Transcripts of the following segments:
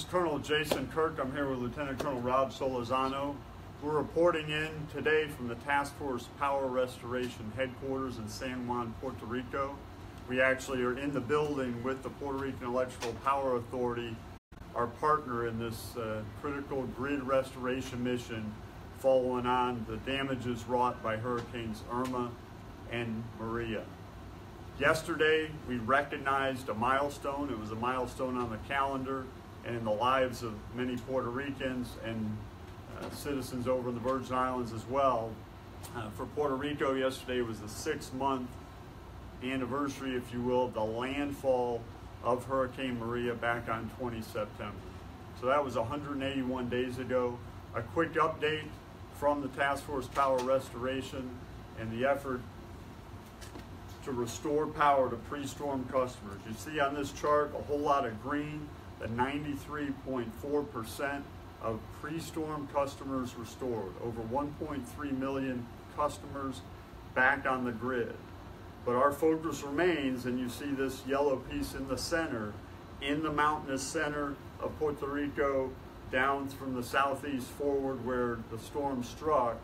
is Colonel Jason Kirk. I'm here with Lieutenant Colonel Rob Solozano. We're reporting in today from the Task Force Power Restoration Headquarters in San Juan, Puerto Rico. We actually are in the building with the Puerto Rican Electrical Power Authority, our partner in this critical grid restoration mission following on the damages wrought by Hurricanes Irma and Maria. Yesterday, we recognized a milestone. It was a milestone on the calendar and in the lives of many Puerto Ricans and citizens over in the Virgin Islands as well. For Puerto Rico, yesterday was the 6-month anniversary, if you will, of the landfall of Hurricane Maria back on 20 September. So that was 181 days ago. A quick update from the Task Force Power Restoration and the effort to restore power to pre-storm customers. You see on this chart a whole lot of green, the 93.4% of pre-storm customers restored, over 1.3 million customers back on the grid. But our focus remains, and you see this yellow piece in the center, in the mountainous center of Puerto Rico, down from the southeast forward where the storm struck.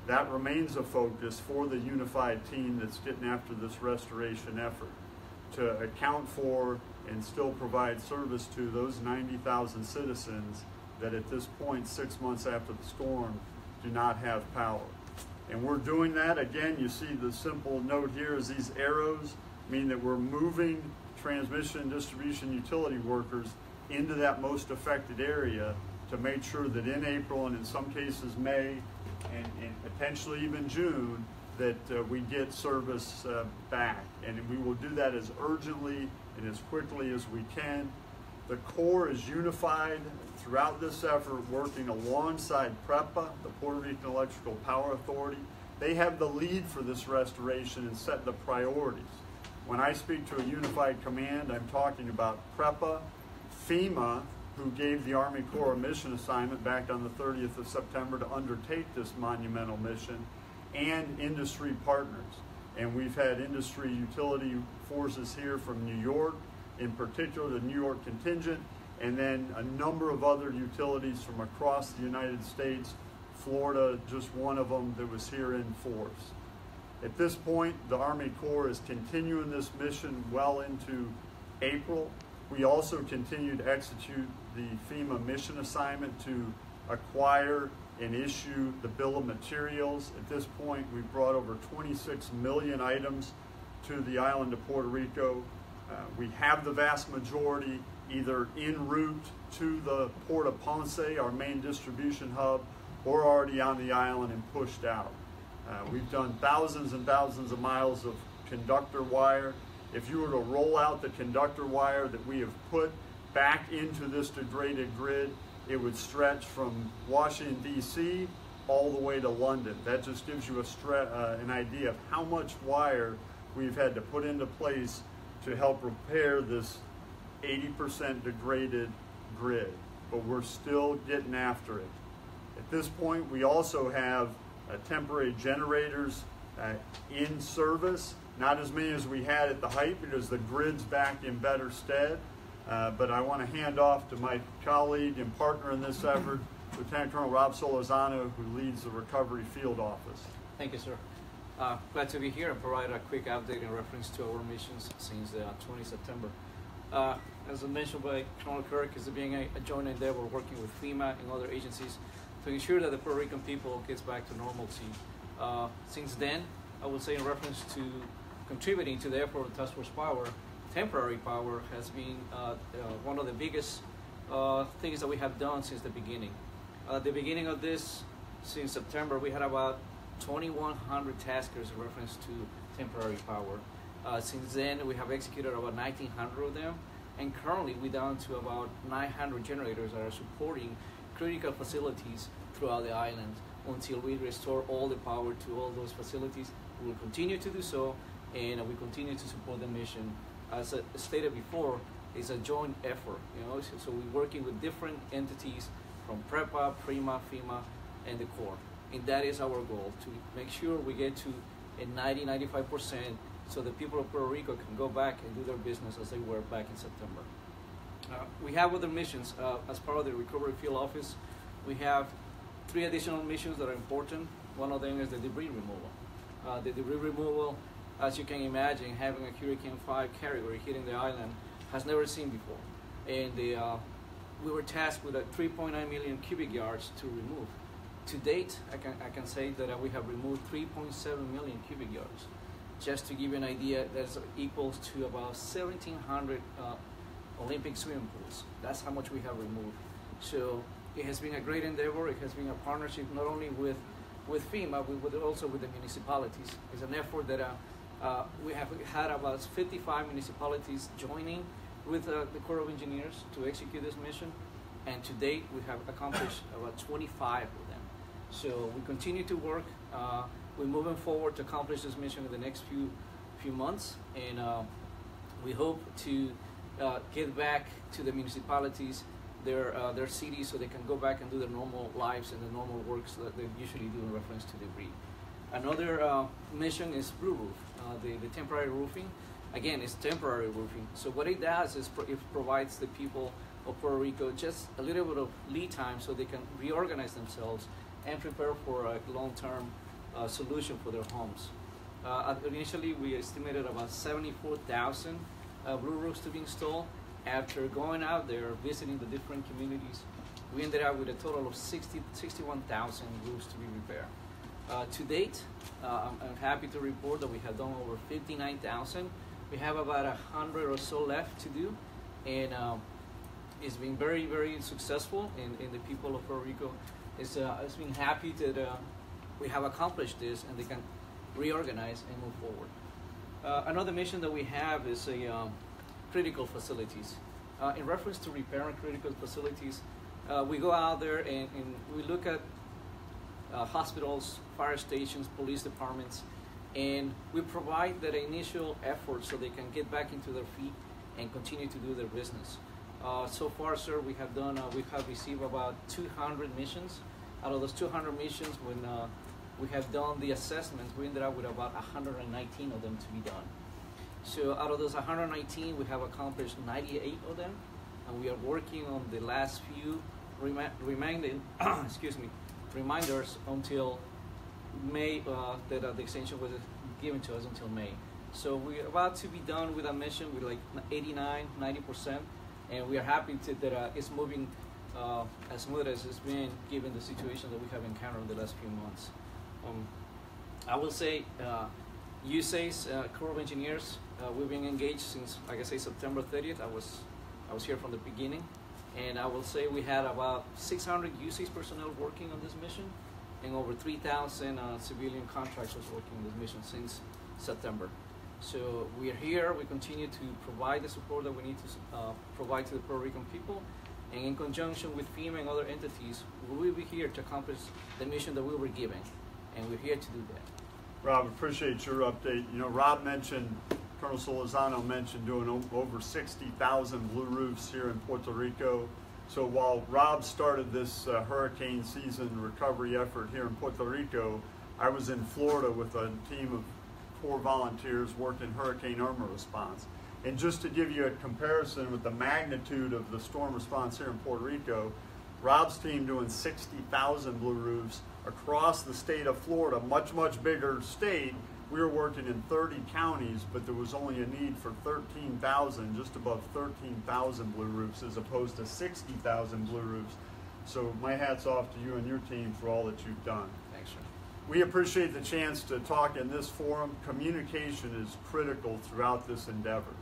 That remains a focus for the unified team that's getting after this restoration effort, to account for and still provide service to those 90,000 citizens that at this point, 6 months after the storm, do not have power. And we're doing that. Again, you see the simple note here is these arrows mean that we're moving transmission and distribution utility workers into that most affected area to make sure that in April and in some cases May and potentially even June that we get service back. And we will do that as urgently and as quickly as we can. The Corps is unified throughout this effort, working alongside PREPA, the Puerto Rican Electrical Power Authority. They have the lead for this restoration and set the priorities. When I speak to a unified command, I'm talking about PREPA, FEMA, who gave the Army Corps a mission assignment back on the 30th of September to undertake this monumental mission, and industry partners. And we've had industry utility forces here from New York, in particular the New York contingent, and then a number of other utilities from across the United States, Florida, just one of them that was here in force. At this point, the Army Corps is continuing this mission well into April. We also continue to execute the FEMA mission assignment to acquire and issue the bill of materials. At this point, we've brought over 26 million items to the island of Puerto Rico. We have the vast majority either en route to the Port of Ponce, our main distribution hub, or already on the island and pushed out. We've done thousands and thousands of miles of conductor wire. If you were to roll out the conductor wire that we have put back into this degraded grid, it would stretch from Washington, D.C. all the way to London. That just gives you an idea of how much wire we've had to put into place to help repair this 80% degraded grid. But we're still getting after it. At this point, we also have temporary generators in service. Not as many as we had at the height because the grid's back in better stead. But I want to hand off to my colleague and partner in this effort, Lieutenant Colonel Rob Solozano, who leads the Recovery Field Office. Thank you, sir. Glad to be here and provide a quick update in reference to our missions since 20 September. As mentioned by Colonel Kirk, it's being a joint endeavor working with FEMA and other agencies to ensure that the Puerto Rican people gets back to normalcy. Since then, I would say in reference to contributing to the effort of Task Force Power, temporary power has been one of the biggest things that we have done since the beginning. At the beginning of this, since September, we had about 2,100 taskers in reference to temporary power. Since then, we have executed about 1,900 of them, and currently we're down to about 900 generators that are supporting critical facilities throughout the island until we restore all the power to all those facilities. We will continue to do so, and we continue to support the mission. As stated before, it's a joint effort, so we're working with different entities from PREPA, PRIMA, FEMA, and the Corps. And that is our goal, to make sure we get to a 90-95% so the people of Puerto Rico can go back and do their business as they were back in September. We have other missions as part of the recovery field office. We have 3 additional missions that are important. One of them is the debris removal. The debris removal, as you can imagine, having a Hurricane 5 category hitting the island has never seen before. And we were tasked with 3.9 million cubic yards to remove. To date, I can say that we have removed 3.7 million cubic yards. Just to give you an idea, that's equals to about 1,700 Olympic swimming pools. That's how much we have removed. So it has been a great endeavor. It has been a partnership not only with FEMA, but also with the municipalities. It's an effort that we have had about 55 municipalities joining with the Corps of Engineers to execute this mission. And to date, we have accomplished about 25 of them. So we continue to work. We're moving forward to accomplish this mission in the next few months. And we hope to get back to the municipalities, their cities, so they can go back and do their normal lives and the normal works that they usually do in reference to debris. Another mission is Blue Roof, the temporary roofing. Again, it's temporary roofing. So what it does is it provides the people of Puerto Rico just a little bit of lead time so they can reorganize themselves and prepare for a long-term solution for their homes. Initially, we estimated about 74,000 blue roofs to be installed. After going out there, visiting the different communities, we ended up with a total of 61,000 roofs to be repaired. To date, I'm happy to report that we have done over 59,000. We have about 100 or so left to do, and it's been very, very successful in the people of Puerto Rico. It's been happy that we have accomplished this and they can reorganize and move forward. Another mission that we have is critical facilities. In reference to repairing critical facilities, we go out there and we look at hospitals, fire stations, police departments, and we provide that initial effort so they can get back into their feet and continue to do their business. So far, sir, we have received about 200 missions. Out of those 200 missions, when we have done the assessments, we ended up with about 119 of them to be done. So out of those 119, we have accomplished 98 of them, and we are working on the last few reminders until May, that the extension was given to us until May. So we're about to be done with our mission with like 89, 90%, and we are happy that it's moving as smooth as it's been given the situation that we have encountered in the last few months. I will say, USA's Corps of Engineers, we've been engaged since, like I say, September 30th. I was here from the beginning, and I will say we had about 600 USA's personnel working on this mission, and over 3,000 civilian contractors working on this mission since September. So we are here. We continue to provide the support that we need to provide to the Puerto Rican people, and in conjunction with FEMA and other entities, we will be here to accomplish the mission that we were given, and we're here to do that. Rob, appreciate your update. You know, Rob mentioned, Colonel Solizano mentioned doing over 60,000 blue roofs here in Puerto Rico. So while Rob started this hurricane season recovery effort here in Puerto Rico, I was in Florida with a team of Corps volunteers working Hurricane Irma response. And just to give you a comparison with the magnitude of the storm response here in Puerto Rico, Rob's team doing 60,000 blue roofs across the state of Florida, much bigger state. We were working in 30 counties, but there was only a need for 13,000, just above 13,000 blue roofs as opposed to 60,000 blue roofs. So my hat's off to you and your team for all that you've done. Thanks, sir. We appreciate the chance to talk in this forum. Communication is critical throughout this endeavor.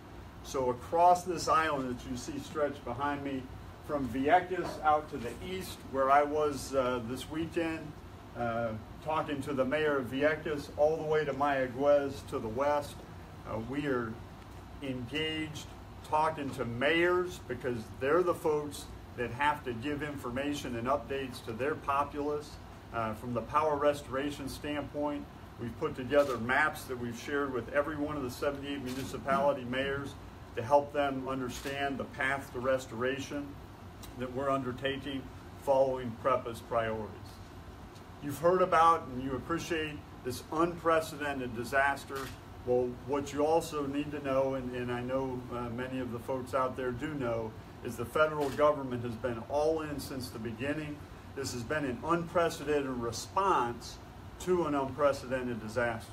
So across this island that you see stretched behind me, from Vieques out to the east, where I was this weekend, talking to the mayor of Vieques, all the way to Mayagüez to the west. We are engaged talking to mayors because they're the folks that have to give information and updates to their populace. From the power restoration standpoint, we've put together maps that we've shared with every one of the 78 municipality mayors to help them understand the path to restoration that we're undertaking following PREPA's priorities. You've heard about and you appreciate this unprecedented disaster. Well, what you also need to know, and I know many of the folks out there do know, is the federal government has been all in since the beginning. This has been an unprecedented response to an unprecedented disaster.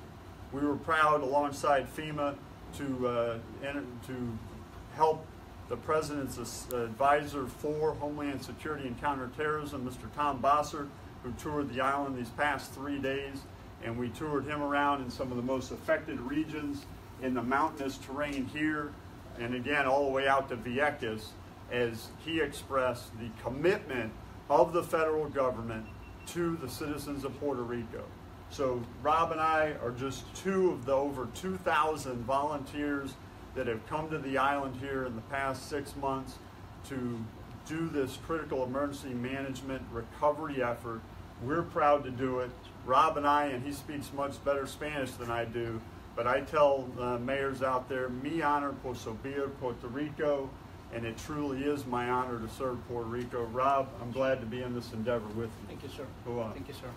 We were proud, alongside FEMA, to help the President's advisor for Homeland Security and Counterterrorism, Mr. Tom Bossert, who toured the island these past 3 days, and we toured him around in some of the most affected regions in the mountainous terrain here, and again all the way out to Vieques, as he expressed the commitment of the federal government to the citizens of Puerto Rico. So Rob and I are just two of the over 2,000 volunteers that have come to the island here in the past 6 months to do this critical emergency management recovery effort. We're proud to do it. Rob and I, and he speaks much better Spanish than I do, but I tell mayors out there, mi honor por servir Puerto Rico, and it truly is my honor to serve Puerto Rico. Rob, I'm glad to be in this endeavor with you. Thank you, sir. Go on. Thank you, sir.